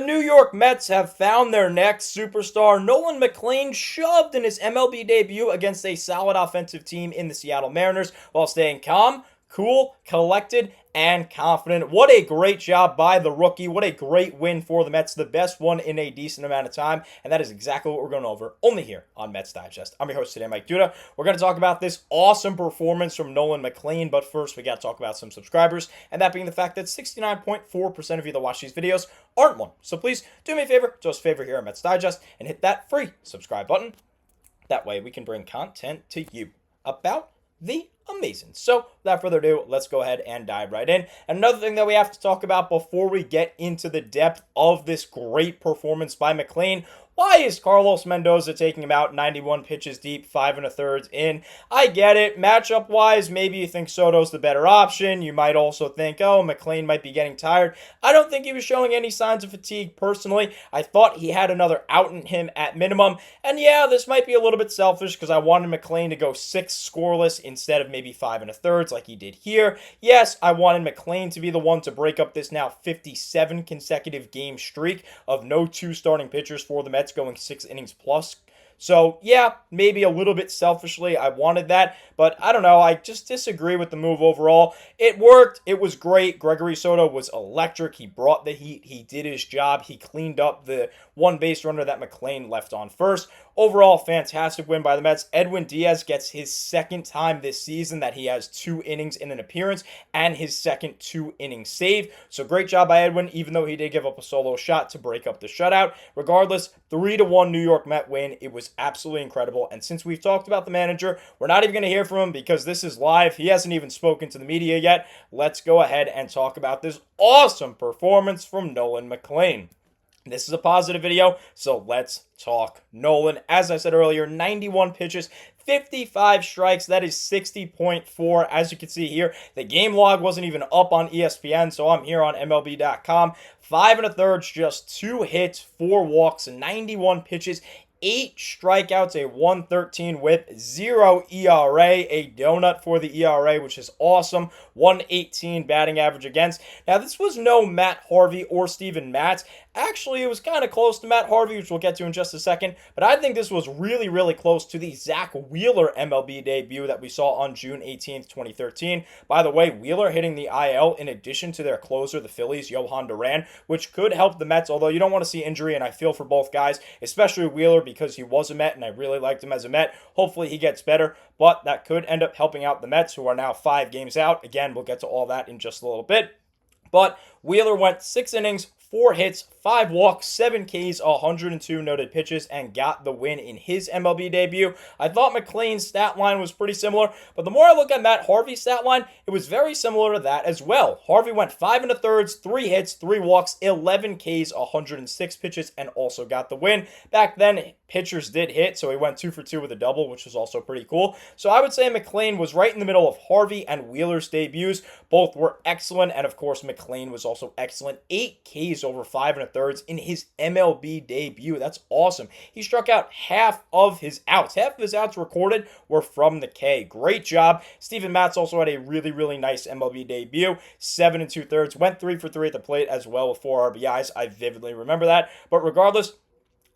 New York Mets have found their next superstar. Nolan McLean shoved in his MLB debut against a solid offensive team in the Seattle Mariners while staying calm, cool, collected, and confident. What a great job by the rookie. What a great win for the Mets. The best one in a decent amount of time. And that is exactly what we're going over only here on Mets Digest. I'm your host today, Mike Duda. We're going to talk about this awesome performance from Nolan McLean. But first, we got to talk about some subscribers. And that being the fact that 69.4% of you that watch these videos aren't one. So please do me a favor, do us a favor here on Mets Digest, and hit that free subscribe button. That way we can bring content to you about the amazing. So without further ado, let's go ahead and dive right in. And another thing that we have to talk about before we get into the depth of this great performance by McLean: why is Carlos Mendoza taking him out 91 pitches deep, 5 1/3 in? I get it. Matchup wise, maybe you think Soto's the better option. You might also think, oh, McLean might be getting tired. I don't think he was showing any signs of fatigue personally. I thought he had another out in him at minimum. And yeah, this might be a little bit selfish because I wanted McLean to go 6 scoreless instead of maybe 5 1/3 like he did here. Yes, I wanted McLean to be the one to break up this now 57 consecutive game streak of no 2 starting pitchers for the Mets going 6 innings plus. So yeah, maybe a little bit selfishly I wanted that, but I don't know, I just disagree with the move overall. It worked, it was great. Gregory Soto was electric. He brought the heat, he did his job, he cleaned up the one base runner that McLean left on first. Overall, fantastic win by the Mets. Edwin Diaz gets his second time this season that he has 2 innings in an appearance and his second 2-inning save. So great job by Edwin, even though he did give up a solo shot to break up the shutout. Regardless, 3-1 New York Met win. It was absolutely incredible. And since we've talked about the manager, we're not even going to hear from him because this is live. He hasn't even spoken to the media yet. Let's go ahead and talk about this awesome performance from Nolan McLean. This is a positive video, so let's talk Nolan. As I said earlier, 91 pitches, 55 strikes. That is 60.4. As you can see here, the game log wasn't even up on ESPN, so I'm here on MLB.com. 5 1/3, just 2 hits, 4 walks, 91 pitches, 8 strikeouts, a 113 whip, 0 ERA, a donut for the ERA, which is awesome. 118 batting average against. Now, this was no Matt Harvey or Steven Matz. Actually, it was kind of close to Matt Harvey, which we'll get to in just a second. But I think this was really, really close to the Zach Wheeler MLB debut that we saw on June 18th, 2013. By the way, Wheeler hitting the IL in addition to their closer, the Phillies, Johan Duran, which could help the Mets, although you don't want to see injury, and I feel for both guys, especially Wheeler because he was a Met, and I really liked him as a Met. Hopefully he gets better, but that could end up helping out the Mets, who are now 5 games out. Again, we'll get to all that in just a little bit. But Wheeler went 6 innings, 4 hits, 5 walks, 7 Ks, 102 noted pitches, and got the win in his MLB debut. I thought McLean's stat line was pretty similar, but the more I look at Matt Harvey's stat line, it was very similar to that as well. Harvey went 5 1/3, 3 hits, 3 walks, 11 Ks, 106 pitches, and also got the win. Back then, pitchers did hit, so he went 2 for 2 with a double, which was also pretty cool. So I would say McLean was right in the middle of Harvey and Wheeler's debuts. Both were excellent, and of course, McLean was also excellent. 8 Ks over 5 1/3 in his MLB debut. That's awesome. He struck out half of his outs. Half of his outs recorded were from the K. Great job. Steven Matz also had a really, really nice MLB debut. 7 2/3. Went 3 for 3 at the plate as well with 4 RBIs. I vividly remember that. But regardless,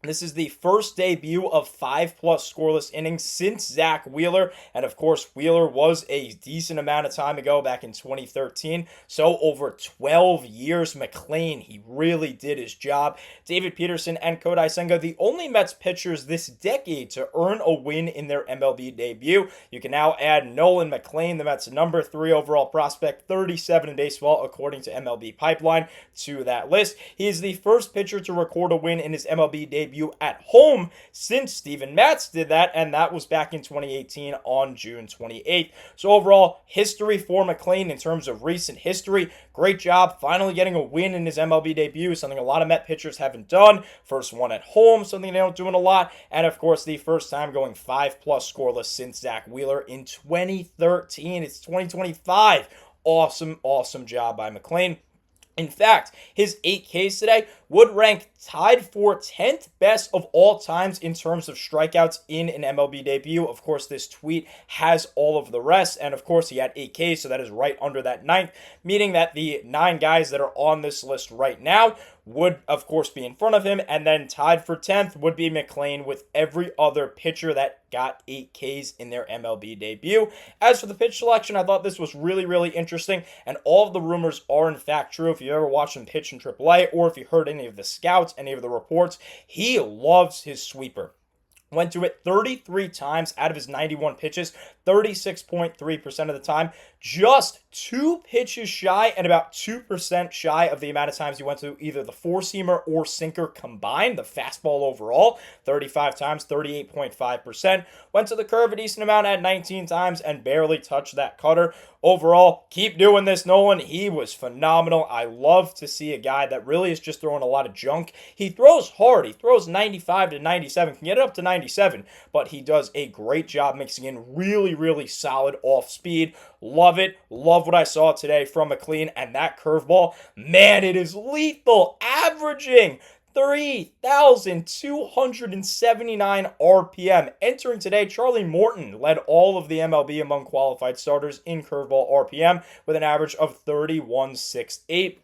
this is the first debut of 5+ scoreless innings since Zach Wheeler. And of course, Wheeler was a decent amount of time ago, back in 2013. So over 12 years, McLean, he really did his job. David Peterson and Kodai Senga, the only Mets pitchers this decade to earn a win in their MLB debut. You can now add Nolan McLean, the Mets' number 3 overall prospect, 37 in baseball, according to MLB Pipeline, to that list. He is the first pitcher to record a win in his MLB debut at home since Steven Matz did that, and that was back in 2018 on June 28th. So overall, history for McLean in terms of recent history. Great job finally getting a win in his MLB debut, something a lot of Met pitchers haven't done. First one at home, something they don't do in a lot. And of course, the first time going 5+ scoreless since Zach Wheeler in 2013. It's 2025. Awesome, awesome job by McLean. In fact, his 8 Ks today would rank tied for 10th best of all times in terms of strikeouts in an MLB debut. Of course, this tweet has all of the rest, and of course, he had 8 Ks, so that is right under that 9th, meaning that the 9 guys that are on this list right now would, of course, be in front of him, and then tied for 10th would be McLean with every other pitcher that got 8 Ks in their MLB debut. As for the pitch selection, I thought this was really, really interesting, and all of the rumors are in fact true. If you ever watched him pitch in AAA, or if you heard any of the scouts, any of the reports, he loves his sweeper. Went to it 33 times out of his 91 pitches, 36.3% of the time. Just 2 pitches shy and about 2% shy of the amount of times he went to either the 4-seamer or sinker combined, the fastball overall, 35 times, 38.5%. Went to the curve a decent amount at 19 times and barely touched that cutter. Overall, keep doing this, Nolan. He was phenomenal. I love to see a guy that really is just throwing a lot of junk. He throws hard. He throws 95 to 97, can get it up to 97, but he does a great job mixing in really, really solid off speed. Love it. Love what I saw today from McLean, and that curveball, man, it is lethal, averaging 3,279 RPM. Entering today, Charlie Morton led all of the MLB among qualified starters in curveball RPM with an average of 3168.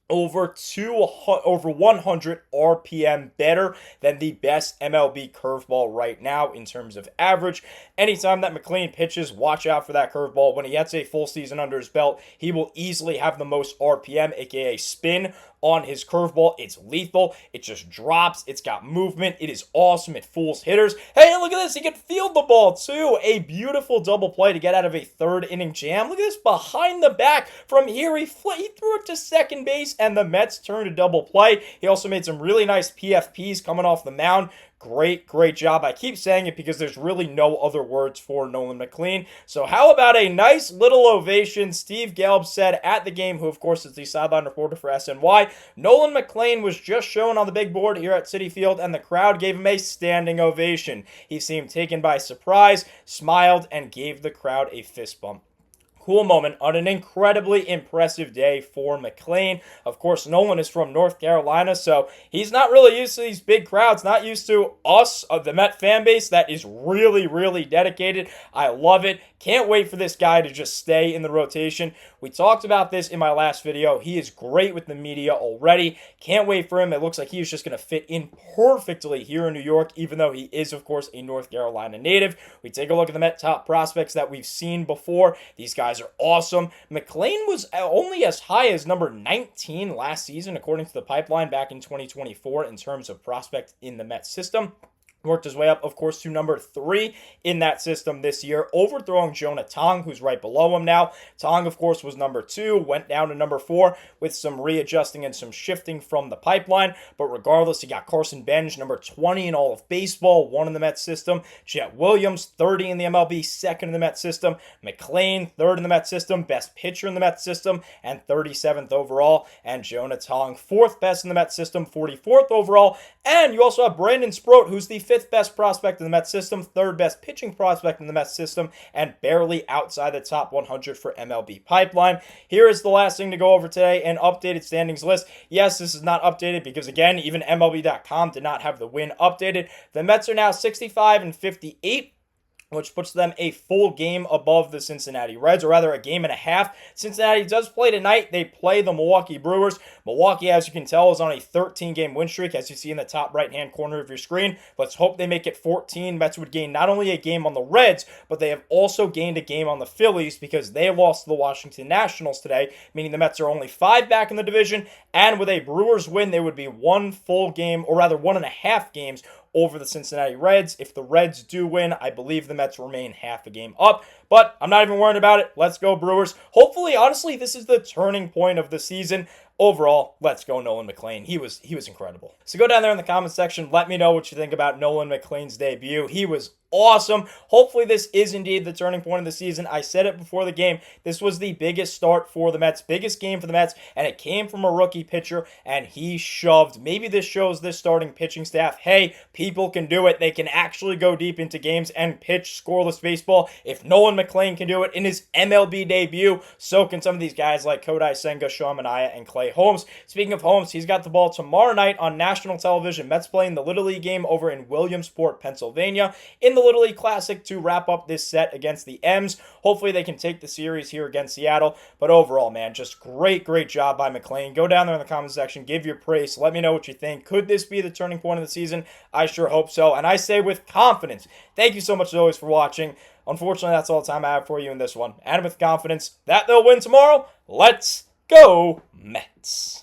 Over 100 RPM better than the best MLB curveball right now in terms of average. Anytime that McLean pitches, watch out for that curveball. When he gets a full season under his belt, he will easily have the most RPM, aka spin, on his curveball. It's lethal. It just drops. It's got movement. It is awesome. It fools hitters. Hey, look at this. He can field the ball too. A beautiful double play to get out of a third inning jam. Look at this behind the back. From here, he threw it to second base, and the Mets turned a double play. He also made some really nice PFPs coming off the mound. Great job. I keep saying it because there's really no other words for Nolan McLean. So how about a nice little ovation? Steve Gelb said at the game, who of course is the sideline reporter for SNY, Nolan McLean was just shown on the big board here at Citi Field, and the crowd gave him a standing ovation. He seemed taken by surprise, smiled, and gave the crowd a fist bump. Cool moment on an incredibly impressive day for McLean. Of course, Nolan is from North Carolina, so he's not really used to these big crowds, not used to us, the Met fan base that is really, really dedicated. I love it. Can't wait for this guy to just stay in the rotation. We talked about this in my last video. He is great with the media already. Can't wait for him. It looks like he's just going to fit in perfectly here in New York, even though he is, of course, a North Carolina native. We take a look at the Met top prospects that we've seen before. These guys are awesome. McLean was only as high as number 19 last season, according to the pipeline back in 2024 in terms of prospect in the Met system. Worked his way up, of course, to number 3 in that system this year, overthrowing Jonah Tong, who's right below him now. Tong, of course, was number 2, went down to number 4 with some readjusting and some shifting from the pipeline. But regardless, he got Carson Benj, number 20 in all of baseball, 1 in the Mets system. Jet Williams, 30 in the MLB, 2nd in the Mets system. McLean, 3rd in the Mets system, best pitcher in the Mets system, and 37th overall. And Jonah Tong, 4th best in the Mets system, 44th overall. And you also have Brandon Sproat, who's the 5th best prospect in the Mets system, 3rd best pitching prospect in the Mets system, and barely outside the top 100 for MLB pipeline. Here is the last thing to go over today, an updated standings list. Yes, this is not updated because, again, even MLB.com did not have the win updated. The Mets are now 65-58. Which puts them a full game above the Cincinnati Reds, or rather a game and a half. Cincinnati does play tonight. They play the Milwaukee Brewers. Milwaukee, as you can tell, is on a 13-game win streak, as you see in the top right-hand corner of your screen. Let's hope they make it 14. Mets would gain not only a game on the Reds, but they have also gained a game on the Phillies because they lost to the Washington Nationals today, meaning the Mets are only 5 back in the division, and with a Brewers win, they would be 1 full game, or rather 1.5 games over the Cincinnati Reds. If the Reds do win, I believe the Mets remain half a game up, but I'm not even worried about it. Let's go Brewers. Hopefully, honestly, this is the turning point of the season. Overall, let's go Nolan McLean. He was incredible. So go down there in the comment section. Let me know what you think about Nolan McLean's debut. He was awesome. Hopefully this is indeed the turning point of the season. I said it before the game. This was the biggest start for the Mets, biggest game for the Mets, and it came from a rookie pitcher, and he shoved. Maybe this shows this starting pitching staff, hey, people can do it. They can actually go deep into games and pitch scoreless baseball. If Nolan McLean can do it in his MLB debut, so can some of these guys like Kodai Senga, Sean Manaea, and Clay Holmes. Speaking of Holmes, he's got the ball tomorrow night on national television. Mets playing the Little League game over in Williamsport, Pennsylvania. In the Little League Classic to wrap up this set against the M's. Hopefully they can take the series here against Seattle. But overall, man, just great job by McLean. Go down there in the comment section, give your praise. Let me know what you think. Could this be the turning point of the season? I sure hope so. And I say with confidence, thank you so much as always for watching. Unfortunately, that's all the time I have for you in this one. And with confidence that they'll win tomorrow, let's go Mets.